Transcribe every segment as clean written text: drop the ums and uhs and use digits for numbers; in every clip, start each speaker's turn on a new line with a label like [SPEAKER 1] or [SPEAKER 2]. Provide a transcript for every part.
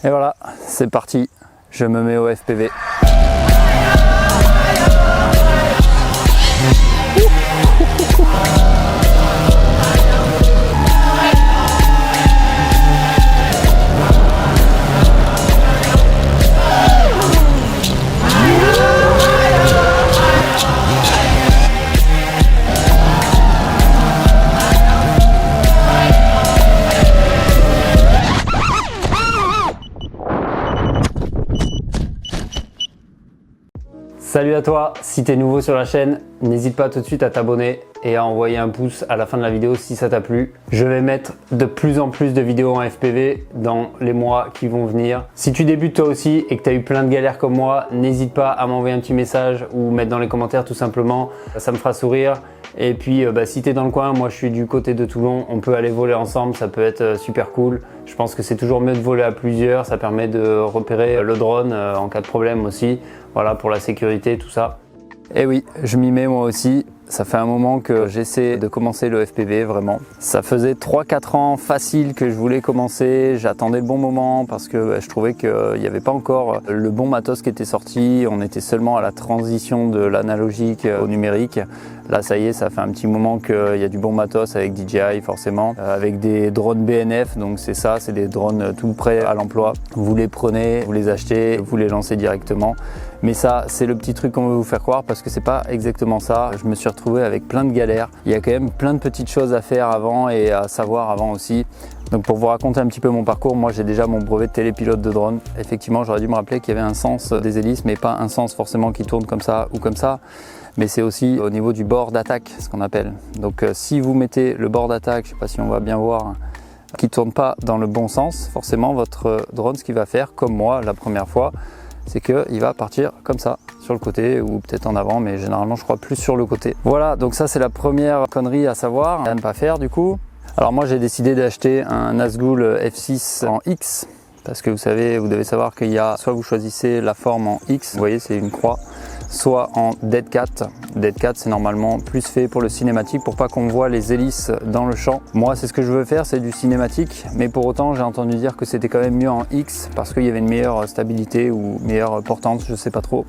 [SPEAKER 1] Et voilà, c'est parti, je me mets au FPV. Salut à toi, si tu es nouveau sur la chaîne, n'hésite pas tout de suite à t'abonner et à envoyer un pouce à la fin de la vidéo si ça t'a plu. Je vais mettre de plus en plus de vidéos en FPV dans les mois qui vont venir. Si tu débutes toi aussi et que tu as eu plein de galères comme moi, n'hésite pas à m'envoyer un petit message ou mettre dans les commentaires tout simplement, ça me fera sourire. Et puis si tu es dans le coin, moi je suis du côté de Toulon, on peut aller voler ensemble, ça peut être super cool. Je pense que c'est toujours mieux de voler à plusieurs, ça permet de repérer le drone en cas de problème aussi. Voilà, pour la sécurité, tout ça. Et oui, je m'y mets moi aussi. Ça fait un moment que j'essaie de commencer le FPV, vraiment. Ça faisait 3-4 ans facile que je voulais commencer. J'attendais le bon moment parce que je trouvais qu'il n'y avait pas encore le bon matos qui était sorti. On était seulement à la transition de l'analogique au numérique. Là, ça y est, ça fait un petit moment qu'il y a du bon matos avec DJI forcément, avec des drones BNF. Donc c'est ça, c'est des drones tout prêts à l'emploi. Vous les prenez, vous les achetez, vous les lancez directement. Mais ça, c'est le petit truc qu'on veut vous faire croire parce que c'est pas exactement ça. Je me suis retrouvé avec plein de galères. Il y a quand même plein de petites choses à faire avant et à savoir avant aussi. Donc pour vous raconter un petit peu mon parcours, moi j'ai déjà mon brevet de télépilote de drone. Effectivement, j'aurais dû me rappeler qu'il y avait un sens des hélices, mais pas un sens forcément qui tourne comme ça ou comme ça. Mais c'est aussi au niveau du bord d'attaque, ce qu'on appelle. Donc si vous mettez le bord d'attaque, je ne sais pas si on va bien voir, qui ne tourne pas dans le bon sens, forcément votre drone, ce qu'il va faire, comme moi la première fois, c'est qu'il va partir comme ça, sur le côté ou peut-être en avant, mais généralement je crois plus sur le côté. Voilà, donc ça c'est la première connerie à savoir, à ne pas faire du coup. Alors moi j'ai décidé d'acheter un Nazgul F6 en X, parce que vous savez, vous devez savoir qu'il y a, soit vous choisissez la forme en X, vous voyez c'est une croix, soit en Dead Cat. Dead Cat c'est normalement plus fait pour le cinématique pour pas qu'on voit les hélices dans le champ. Moi c'est ce que je veux faire, c'est du cinématique, mais pour autant j'ai entendu dire que c'était quand même mieux en X parce qu'il y avait une meilleure stabilité ou meilleure portance, je sais pas trop.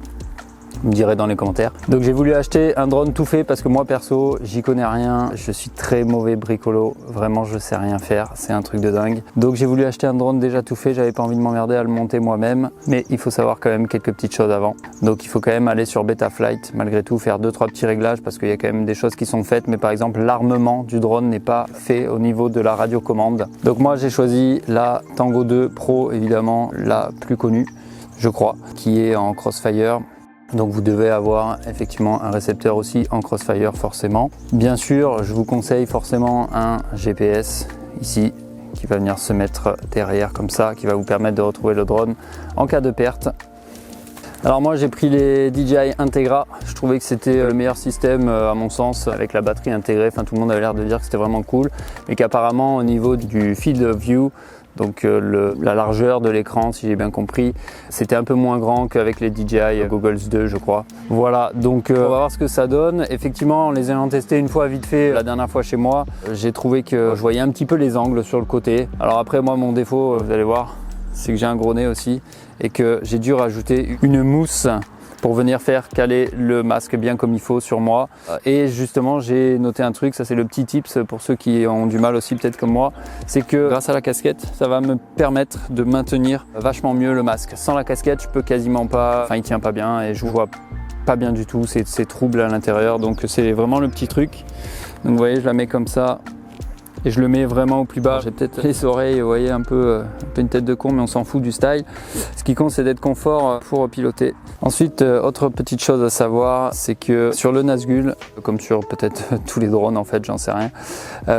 [SPEAKER 1] Vous me direz dans les commentaires. Donc j'ai voulu acheter un drone tout fait parce que moi perso j'y connais rien, je suis très mauvais bricolo, vraiment je sais rien faire, c'est un truc de dingue. Donc j'ai voulu acheter un drone déjà tout fait, j'avais pas envie de m'emmerder à le monter moi-même, mais il faut savoir quand même quelques petites choses avant. Donc il faut quand même aller sur Betaflight malgré tout, faire 2-3 petits réglages parce qu'il y a quand même des choses qui sont faites, mais par exemple l'armement du drone n'est pas fait au niveau de la radiocommande. Donc moi j'ai choisi la Tango 2 Pro, évidemment la plus connue je crois, qui est en Crossfire. Donc vous devez avoir effectivement un récepteur aussi en Crossfire forcément. Bien sûr, je vous conseille forcément un GPS ici qui va venir se mettre derrière comme ça, qui va vous permettre de retrouver le drone en cas de perte. Alors moi j'ai pris les DJI Integra, je trouvais que c'était le meilleur système à mon sens avec la batterie intégrée, enfin tout le monde avait l'air de dire que c'était vraiment cool, mais qu'apparemment au niveau du field of view, donc la largeur de l'écran si j'ai bien compris, c'était un peu moins grand qu'avec les DJI Goggles 2 je crois. Voilà, donc on va voir ce que ça donne. Effectivement en les ayant testés une fois vite fait la dernière fois chez moi, j'ai trouvé que je voyais un petit peu les angles sur le côté. Alors après moi mon défaut, vous allez voir, c'est que j'ai un gros nez aussi et que j'ai dû rajouter une mousse pour venir faire caler le masque bien comme il faut sur moi. Et justement j'ai noté un truc, ça c'est le petit tips pour ceux qui ont du mal aussi peut-être comme moi, c'est que grâce à la casquette ça va me permettre de maintenir vachement mieux le masque. Sans la casquette je peux quasiment pas, enfin il tient pas bien et je vois pas bien du tout, c'est trouble à l'intérieur, donc c'est vraiment le petit truc. Donc vous voyez je la mets comme ça et je le mets vraiment au plus bas. J'ai peut-être les oreilles, vous voyez, un peu une tête de con, mais on s'en fout du style. Ce qui compte, c'est d'être confort pour piloter. Ensuite, autre petite chose à savoir, c'est que sur le Nazgul, comme sur peut-être tous les drones en fait, j'en sais rien,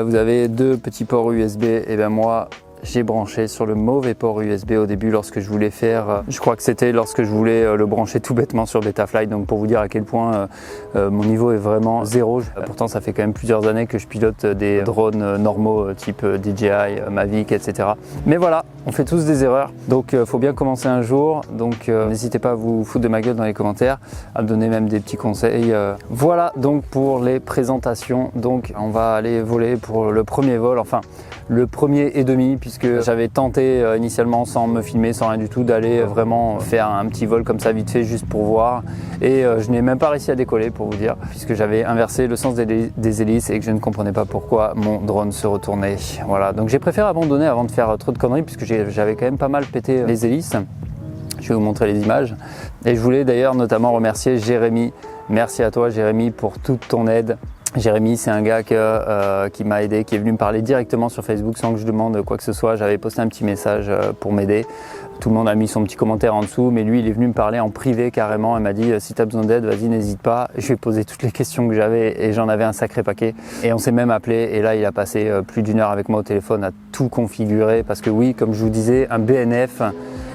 [SPEAKER 1] vous avez deux petits ports USB. Et bien moi, j'ai branché sur le mauvais port USB au début lorsque je voulais faire, je crois que c'était lorsque je voulais le brancher tout bêtement sur Betaflight, donc pour vous dire à quel point mon niveau est vraiment zéro. Pourtant ça fait quand même plusieurs années que je pilote des drones normaux type DJI, Mavic, etc. Mais voilà, on fait tous des erreurs, donc faut bien commencer un jour, donc n'hésitez pas à vous foutre de ma gueule dans les commentaires, à me donner même des petits conseils. Voilà donc pour les présentations, donc on va aller voler pour le premier vol, enfin le premier et demi, puisque j'avais tenté initialement sans me filmer, sans rien du tout, d'aller vraiment faire un petit vol comme ça vite fait juste pour voir. Et je n'ai même pas réussi à décoller pour vous dire, puisque j'avais inversé le sens des hélices et que je ne comprenais pas pourquoi mon drone se retournait. Voilà, donc j'ai préféré abandonner avant de faire trop de conneries puisque j'avais quand même pas mal pété les hélices. Je vais vous montrer les images. Et je voulais d'ailleurs notamment remercier Jérémy. Merci à toi Jérémy pour toute ton aide. Jérémy, c'est un gars qui m'a aidé, qui est venu me parler directement sur Facebook sans que je demande quoi que ce soit. J'avais posté un petit message pour m'aider. Tout le monde a mis son petit commentaire en dessous, mais lui, il est venu me parler en privé carrément. Il m'a dit si tu as besoin d'aide, vas-y, n'hésite pas. Je lui ai posé toutes les questions que j'avais et j'en avais un sacré paquet. Et on s'est même appelé et là, il a passé plus d'1 heure avec moi au téléphone à tout configurer. Parce que oui, comme je vous disais, un BNF,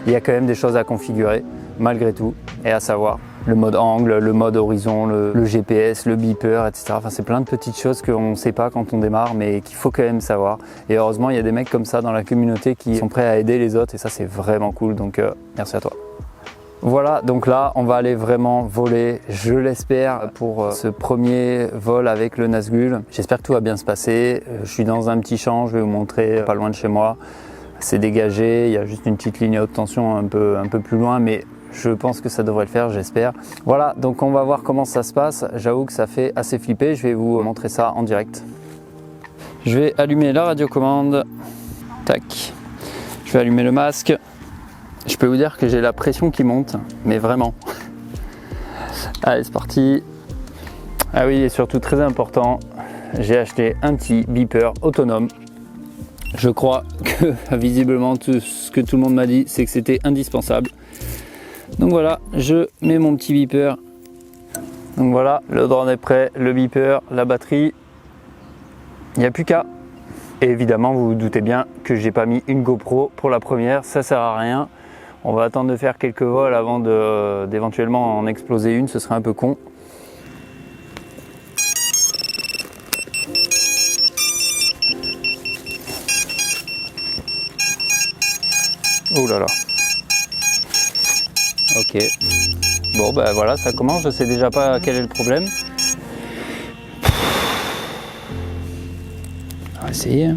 [SPEAKER 1] il y a quand même des choses à configurer malgré tout, et à savoir le mode angle, le mode horizon, le GPS, le beeper, etc. Enfin, c'est plein de petites choses qu'on ne sait pas quand on démarre, mais qu'il faut quand même savoir. Et heureusement, il y a des mecs comme ça dans la communauté qui sont prêts à aider les autres, et ça, c'est vraiment cool. Donc, merci à toi. Voilà, donc là, on va aller vraiment voler, je l'espère, pour ce premier vol avec le Nazgul. J'espère que tout va bien se passer. Je suis dans un petit champ, je vais vous montrer, pas loin de chez moi. C'est dégagé, il y a juste une petite ligne à haute tension un peu plus loin, mais je pense que ça devrait le faire, j'espère. Voilà, donc on va voir comment ça se passe. J'avoue que ça fait assez flipper, je vais vous montrer ça en direct. Je vais allumer la radiocommande. Tac. Je vais allumer le masque. Je peux vous dire que j'ai la pression qui monte, mais vraiment. Allez, c'est parti. Ah oui, et surtout très important, j'ai acheté un petit beeper autonome. Je crois que visiblement tout ce que tout le monde m'a dit, c'est que c'était indispensable. Donc voilà, je mets mon petit beeper. Donc voilà, le drone est prêt, le beeper, la batterie. Il n'y a plus qu'à. Et évidemment, vous vous doutez bien que j'ai pas mis une GoPro pour la première, ça sert à rien. On va attendre de faire quelques vols avant d'éventuellement en exploser une, ce serait un peu con. Oh là là. Ok. Bon ben voilà, ça commence, je sais déjà pas quel est le problème. On va essayer.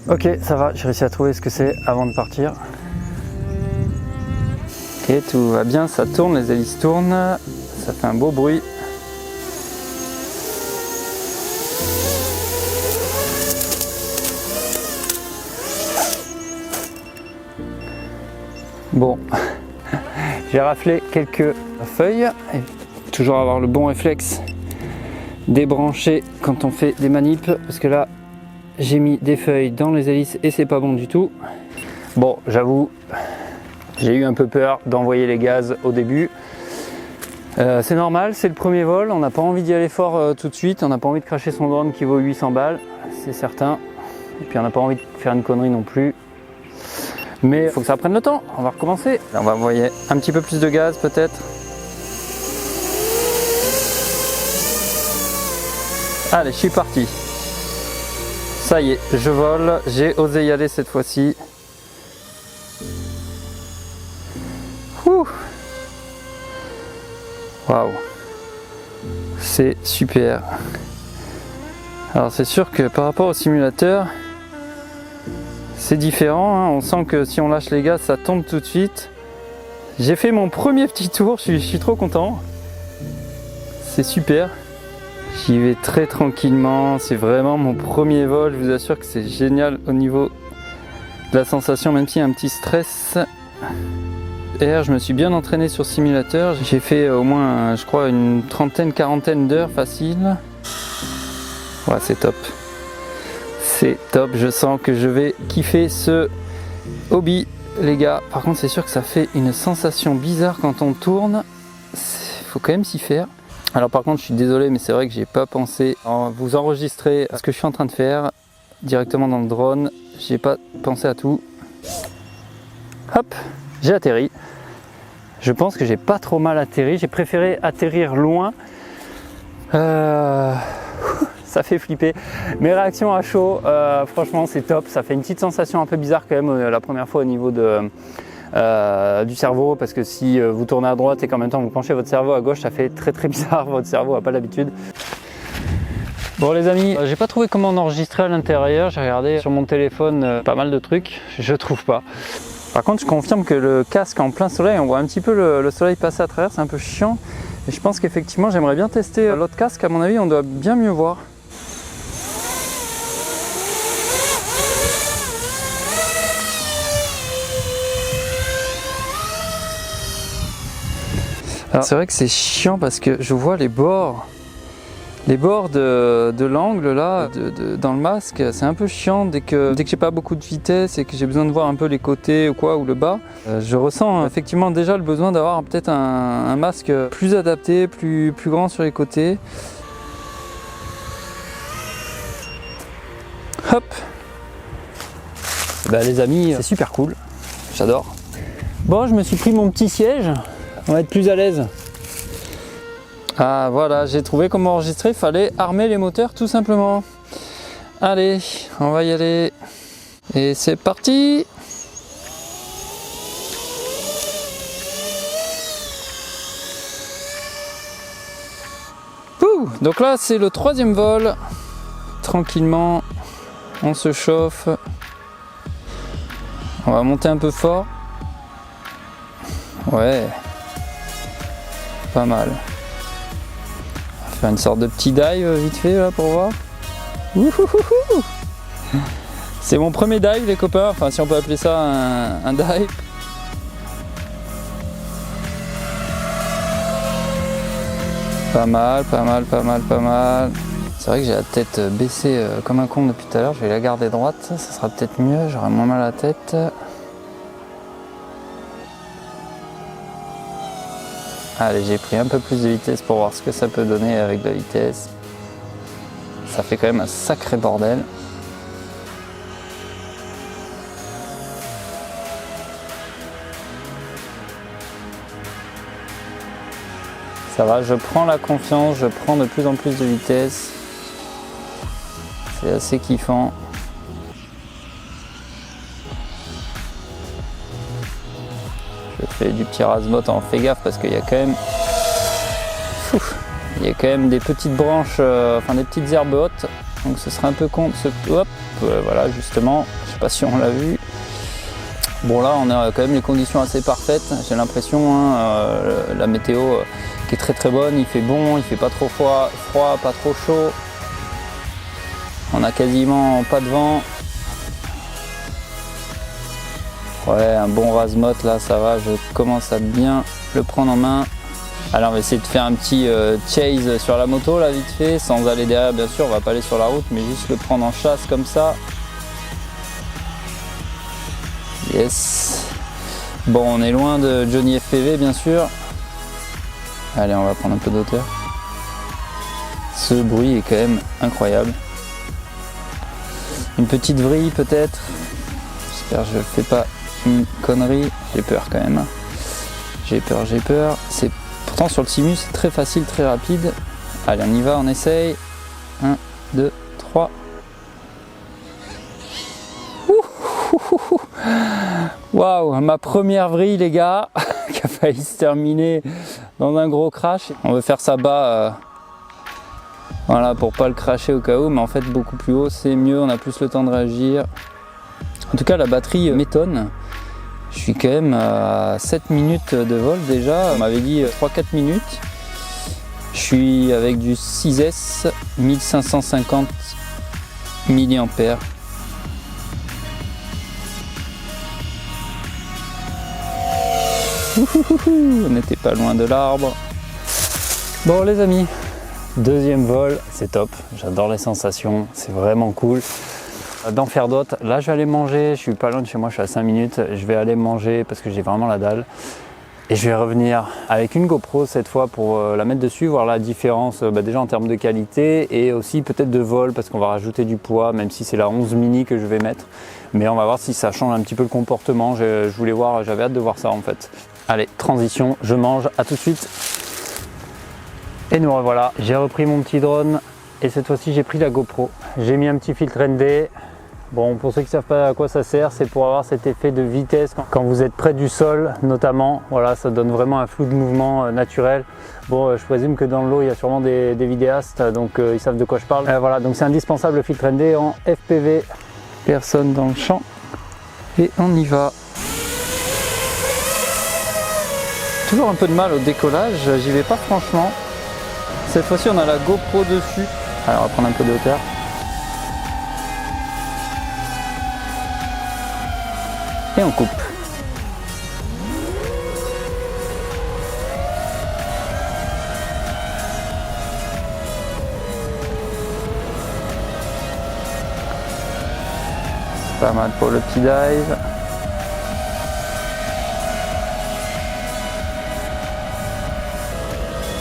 [SPEAKER 1] Ok, ça va, j'ai réussi à trouver ce que c'est avant de partir. Ok, tout va bien, ça tourne, les hélices tournent, ça fait un beau bruit. Bon, j'ai raflé quelques feuilles, et toujours avoir le bon réflexe, débrancher quand on fait des manips, parce que là j'ai mis des feuilles dans les hélices et c'est pas bon du tout. Bon, j'avoue, j'ai eu un peu peur d'envoyer les gaz au début. C'est normal, c'est le premier vol, on n'a pas envie d'y aller fort tout de suite, on n'a pas envie de cracher son drone qui vaut 800 balles, c'est certain. Et puis on n'a pas envie de faire une connerie non plus. Mais il faut que ça prenne le temps, on va recommencer. On va envoyer un petit peu plus de gaz peut-être. Allez, je suis parti. Ça y est, je vole, j'ai osé y aller cette fois-ci. Waouh, c'est super. Alors c'est sûr que par rapport au simulateur, c'est différent, hein. On sent que si on lâche les gaz, ça tombe tout de suite. J'ai fait mon premier petit tour, je suis trop content. C'est super. J'y vais très tranquillement, c'est vraiment mon premier vol. Je vous assure que c'est génial au niveau de la sensation, même s'il y a un petit stress. D'ailleurs, je me suis bien entraîné sur simulateur. J'ai fait au moins, je crois, une quarantaine d'heures facile. Ouais, c'est top. C'est top, je sens que je vais kiffer ce hobby, les gars. Par contre, c'est sûr que ça fait une sensation bizarre quand on tourne. Faut quand même s'y faire. Alors par contre, je suis désolé, mais c'est vrai que j'ai pas pensé à vous enregistrer ce que je suis en train de faire directement dans le drone. J'ai pas pensé à tout. Hop, j'ai atterri. Je pense que j'ai pas trop mal atterri. J'ai préféré atterrir loin. Ça fait flipper. Mes réactions à chaud, franchement c'est top. Ça fait une petite sensation un peu bizarre quand même la première fois au niveau de du cerveau, parce que si vous tournez à droite et qu'en même temps vous penchez votre cerveau à gauche, ça fait très bizarre, votre cerveau n'a pas l'habitude. Bon les amis, j'ai pas trouvé comment enregistrer à l'intérieur, j'ai regardé sur mon téléphone pas mal de trucs, je trouve pas. Par contre je confirme que le casque en plein soleil, on voit un petit peu le soleil passer à travers, c'est un peu chiant. Et je pense qu'effectivement j'aimerais bien tester l'autre casque, à mon avis on doit bien mieux voir. C'est vrai que c'est chiant parce que je vois les bords de l'angle là, dans le masque, c'est un peu chiant dès que j'ai pas beaucoup de vitesse et que j'ai besoin de voir un peu les côtés ou quoi, ou le bas. Je ressens effectivement déjà le besoin d'avoir peut-être un masque plus adapté, plus grand sur les côtés. Hop. Bah les amis, c'est super cool, j'adore. Bon, je me suis pris mon petit siège, on va être plus à l'aise. Ah voilà, j'ai trouvé comment enregistrer, il fallait armer les moteurs tout simplement. Allez, on va y aller. Et c'est parti! Ouh, donc là c'est le 3e vol. Tranquillement, on se chauffe. On va monter un peu fort. Ouais, pas mal. Faire une sorte de petit dive vite fait là pour voir. C'est mon premier dive les copains, enfin si on peut appeler ça un dive. Pas mal. C'est vrai que j'ai la tête baissée comme un con depuis tout à l'heure, je vais la garder droite, ça sera peut-être mieux, j'aurai moins mal à la tête. Allez, j'ai pris un peu plus de vitesse pour voir ce que ça peut donner avec de la vitesse. Ça fait quand même un sacré bordel. Ça va, je prends la confiance, je prends de plus en plus de vitesse. C'est assez kiffant. Je fais du petit rasmot en fais gaffe parce qu'il y a quand même... Il y a quand même des petites branches, enfin des petites herbes hautes. Donc ce serait un peu con de se... Hop, voilà justement, je sais pas si on l'a vu. Bon là on a quand même les conditions assez parfaites, j'ai l'impression, hein, la météo qui est très bonne, il fait bon, il fait pas trop froid, pas trop chaud. On a quasiment pas de vent. Ouais, un bon rasmot là, ça va, je commence à bien le prendre en main. Alors on va essayer de faire un petit chase sur la moto là vite fait, sans aller derrière bien sûr, on va pas aller sur la route, mais juste le prendre en chasse comme ça. Yes. Bon, on est loin de Johnny FPV bien sûr. Allez, on va prendre un peu d'auteur. Ce bruit est quand même incroyable. Une petite vrille peut-être. J'espère que je fais pas une connerie. J'ai peur quand même. J'ai peur. C'est pourtant sur le Simu c'est très facile, très rapide. Allez, on y va, on essaye. 1, 2, 3. Waouh, ma première vrille les gars, qui a failli se terminer dans un gros crash. On veut faire ça bas, voilà, pour pas le cracher au cas où, mais en fait beaucoup plus haut c'est mieux, on a plus le temps de réagir. En tout cas la batterie m'étonne. Je suis quand même à 7 minutes de vol déjà, on m'avait dit 3-4 minutes. Je suis avec du 6S 1550 mAh. On n'était pas loin de l'arbre. Bon les amis, deuxième vol, c'est top, j'adore les sensations, c'est vraiment cool. D'en faire d'autres, là je vais aller manger, je suis pas loin de chez moi, je suis à 5 minutes, je vais aller manger parce que j'ai vraiment la dalle. Et je vais revenir avec une GoPro cette fois pour la mettre dessus, voir la différence déjà en termes de qualité et aussi peut-être de vol parce qu'on va rajouter du poids, même si c'est la 11 mini que je vais mettre. Mais on va voir si ça change un petit peu le comportement, je voulais voir, j'avais hâte de voir ça en fait. Allez, transition, je mange, à tout de suite. Et nous revoilà, j'ai repris mon petit drone et cette fois-ci j'ai pris la GoPro. J'ai mis un petit filtre ND, Bon, pour ceux qui ne savent pas à quoi ça sert, c'est pour avoir cet effet de vitesse quand vous êtes près du sol notamment. Voilà, ça donne vraiment un flou de mouvement naturel. Bon, je présume que dans l'eau, il y a sûrement des vidéastes, donc ils savent de quoi je parle. Voilà, donc c'est indispensable le filtre ND en FPV. Personne dans le champ. Et on y va. Toujours un peu de mal au décollage, j'y vais pas franchement. Cette fois-ci, on a la GoPro dessus. Alors, on va prendre un peu de hauteur. Et on coupe. Pas mal pour le petit dive.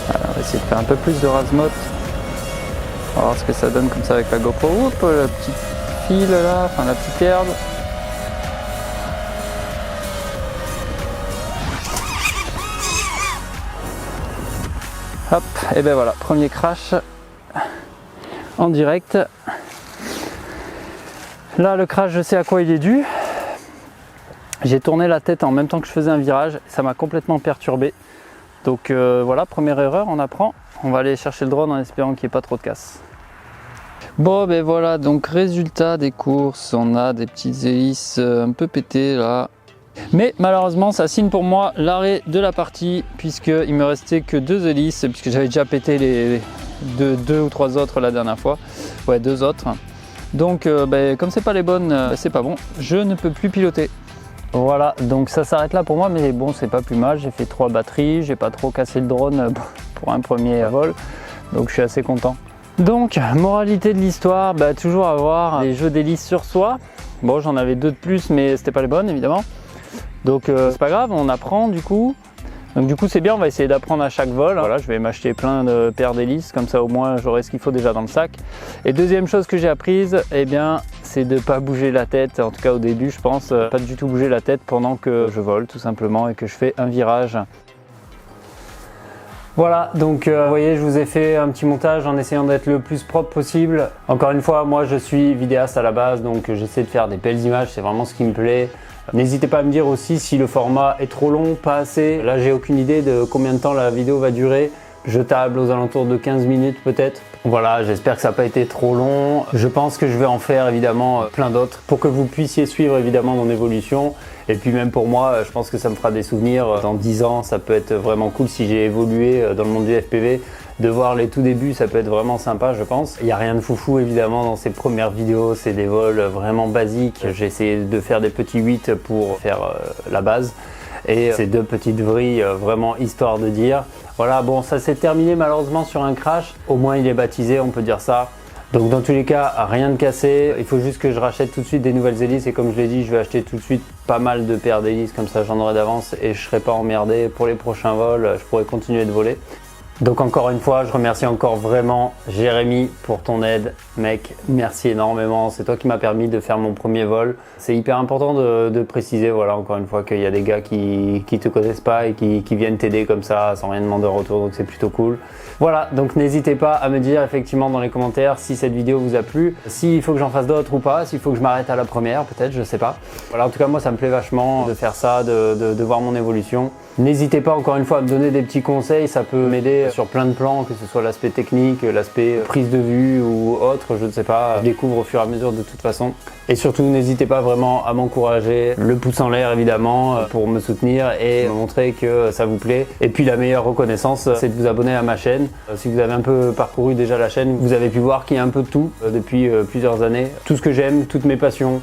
[SPEAKER 1] Alors, on va essayer de faire un peu plus de rasemote. On va voir ce que ça donne comme ça avec la GoPro. Oups, le petit fil là, enfin la petite herbe. Hop, et ben voilà, premier crash en direct. Là, le crash, je sais à quoi il est dû. J'ai tourné la tête en même temps que je faisais un virage, ça m'a complètement perturbé. Donc voilà, première erreur, on apprend. On va aller chercher le drone en espérant qu'il n'y ait pas trop de casse. Bon, ben voilà, donc résultat des courses, on a des petites hélices un peu pétées là. Mais malheureusement, ça signe pour moi l'arrêt de la partie, puisqu'il me restait que 2 hélices, puisque j'avais déjà pété les deux ou 3 autres la dernière fois. Ouais, 2 autres. Donc, comme c'est pas les bonnes, c'est pas bon. Je ne peux plus piloter. Voilà, donc ça s'arrête là pour moi, mais bon, c'est pas plus mal. J'ai fait 3 batteries, j'ai pas trop cassé le drone pour un premier vol, donc je suis assez content. Donc, moralité de l'histoire, toujours avoir des jeux d'hélices sur soi. Bon, j'en avais 2 de plus, mais c'était pas les bonnes évidemment. Donc c'est pas grave, on apprend du coup. Donc du coup c'est bien, on va essayer d'apprendre à chaque vol. Voilà, je vais m'acheter plein de paires d'hélices, comme ça au moins j'aurai ce qu'il faut déjà dans le sac. Et deuxième chose que j'ai apprise, eh bien, c'est de ne pas bouger la tête, en tout cas au début je pense, pas du tout bouger la tête pendant que je vole tout simplement et que je fais un virage. Voilà, donc vous voyez, je vous ai fait un petit montage en essayant d'être le plus propre possible. Encore une fois, moi je suis vidéaste à la base, donc j'essaie de faire des belles images, c'est vraiment ce qui me plaît. N'hésitez pas à me dire aussi si le format est trop long, pas assez. Là, j'ai aucune idée de combien de temps la vidéo va durer. Je table aux alentours de 15 minutes peut-être. Voilà, j'espère que ça n'a pas été trop long. Je pense que je vais en faire évidemment plein d'autres pour que vous puissiez suivre évidemment mon évolution. Et puis même pour moi, je pense que ça me fera des souvenirs. Dans 10 ans, ça peut être vraiment cool si j'ai évolué dans le monde du FPV. De voir les tout débuts, ça peut être vraiment sympa, je pense. Il n'y a rien de foufou évidemment dans ces premières vidéos, c'est des vols vraiment basiques. J'ai essayé de faire des petits 8 pour faire la base. Et ces 2 petites vrilles, vraiment histoire de dire. Voilà, bon, ça s'est terminé malheureusement sur un crash. Au moins il est baptisé, on peut dire ça. Donc dans tous les cas, rien de cassé. Il faut juste que je rachète tout de suite des nouvelles hélices. Et comme je l'ai dit, je vais acheter tout de suite pas mal de paires d'hélices. Comme ça, j'en aurai d'avance et je ne serai pas emmerdé. Pour les prochains vols, je pourrai continuer de voler. Donc encore une fois, je remercie encore vraiment Jérémy pour ton aide. Mec, merci énormément. C'est toi qui m'as permis de faire mon premier vol. C'est hyper important de préciser, voilà, encore une fois, qu'il y a des gars qui te connaissent pas et qui viennent t'aider comme ça sans rien demander en retour. Donc c'est plutôt cool. Voilà, donc n'hésitez pas à me dire effectivement dans les commentaires si cette vidéo vous a plu, s'il faut que j'en fasse d'autres ou pas, s'il faut que je m'arrête à la première peut-être, je sais pas. Voilà, en tout cas moi ça me plaît vachement de faire ça, de voir mon évolution. N'hésitez pas encore une fois à me donner des petits conseils, ça peut m'aider sur plein de plans, que ce soit l'aspect technique, l'aspect prise de vue ou autre, je ne sais pas, je découvre au fur et à mesure de toute façon. Et surtout n'hésitez pas vraiment à m'encourager, le pouce en l'air évidemment pour me soutenir et me montrer que ça vous plaît. Et puis la meilleure reconnaissance, c'est de vous abonner à ma chaîne. Si vous avez un peu parcouru déjà la chaîne, vous avez pu voir qu'il y a un peu de tout depuis plusieurs années. Tout ce que j'aime, toutes mes passions.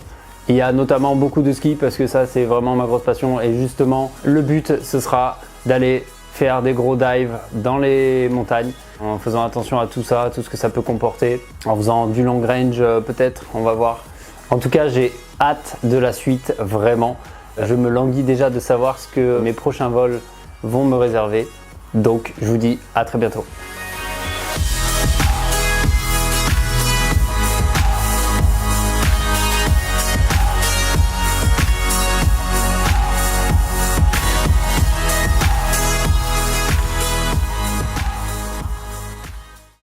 [SPEAKER 1] Il y a notamment beaucoup de ski parce que ça c'est vraiment ma grosse passion et justement le but ce sera d'aller faire des gros dives dans les montagnes en faisant attention à tout ça, tout ce que ça peut comporter, en faisant du long range peut-être, on va voir. En tout cas j'ai hâte de la suite vraiment. Je me languis déjà de savoir ce que mes prochains vols vont me réserver. Donc je vous dis à très bientôt.